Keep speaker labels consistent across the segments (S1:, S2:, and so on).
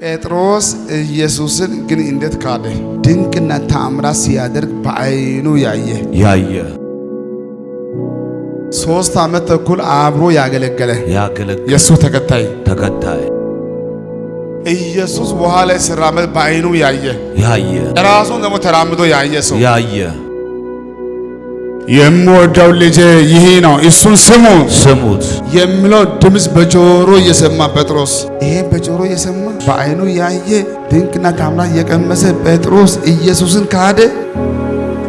S1: ጴጥሮስ ኢየሱስን ግን እንዴት ካደ? ድንቅና ተአምራት ሲያደርግ በዓይኑ ያየ 3 ዓመት ተኩል አብሮ ያገለገለ የሱ ተከታይ ኢየሱስ ውሃ ላይ ሲራመድ በዓይኑ ያየ ራሱን ደግሞ ተራምዶ ያየ ሰው የምወደው ልጄ ይሄ ነው እሱን ስሙት የሚለው ድምጽ በጆሮ እየሰማ ጴጥሮስ ይሄን በጆሮ እየሰማ በዓይኑ ያየ ድንቅና ተአምራት የቀመሰ ጴጥሮስ ኢየሱስን ካደ።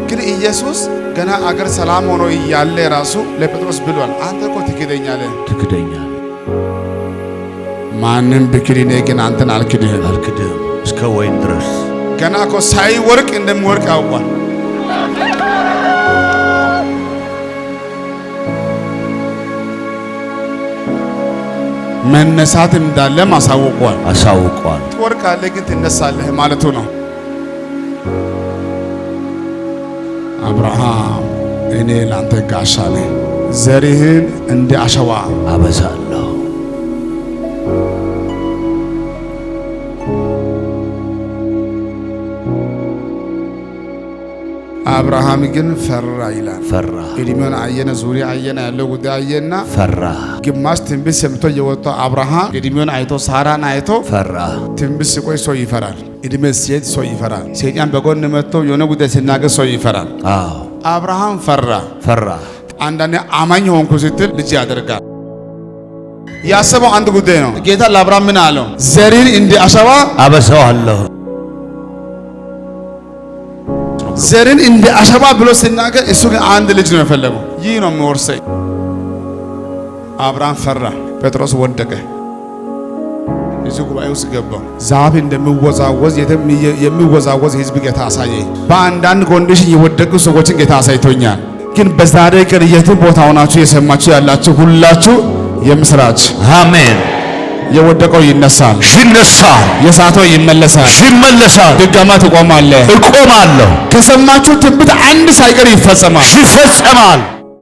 S1: ግን ኢየሱስ ገና አገር ሰላም ሆኖ እያለ ራሱ ለጴጥሮስ ብሏል፣ አንተ እኮ ትክደኛለህ። ማንም ቢክድህ ግን አንተን አልክድህም
S2: እስከ ወይን ድረስ።
S1: ገና እኮ ሳይወርቅ እንደሚወርቅ ያውቃል። መነሳት እንዳለ አሳውቋል። ትወርቃለህ ግን ትነሳለህ ማለቱ ነው። አብርሃም እኔ ላንተ ጋሻ ነኝ፣ ዘርህን እንደ አሸዋ
S2: አበዛለሁ።
S1: አብርሃም ግን ፈራ ይላል።
S2: እድሜውን
S1: አየነ፣ ዙሪያ አየነ፣ ያለው ጉዳይ አየና
S2: ፈራ።
S1: ግማሽ ትንቢት ሰምቶ የወጣው አብርሃም እድሜውን አይቶ ሳራን አይቶ ፈራ። ትንቢት ሲቆይ ሰው ይፈራል። እድሜ ሲሄድ ሰው ይፈራል። ሰይጣን በጎን መጥቶ የሆነ ጉዳይ ሲናገር ሰው ይፈራል። አብርሃም ፈራ። አንዳንዴ አማኝ ሆንኩ ስትል ልጅ ያደርጋል። ያሰበው አንድ ጉዳይ ነው። ጌታ ለአብርሃም ምን አለው? ዘሪን እንደ አሸዋ
S2: አበዛዋለሁ።
S1: ዘርን እንደ አሸዋ ብሎ ሲናገር እሱ ግን አንድ ልጅ ነው የፈለገው። ይህ ነው የሚወርሰኝ። አብርሃም ፈራ። ጴጥሮስ ወደቀ። እዚህ ጉባኤ ውስጥ ገባው። ዛፍ እንደሚወዛወዝ የሚወዛወዝ ህዝብ ጌታ አሳየኝ። በአንዳንድ ኮንዲሽን የወደቁ ሰዎችን ጌታ አሳይቶኛል። ግን በዛሬ ቀን የትም ቦታ ሆናችሁ የሰማችሁ ያላችሁ ሁላችሁ የምስራች
S2: አሜን።
S1: የወደቀው ይነሳል፣ የሳተው ይመለሳል። ድጋማ ትቆማለህ።
S2: እቆማለሁ።
S1: ከሰማችሁ ትንቢት አንድ ሳይቀር ይፈጸማል።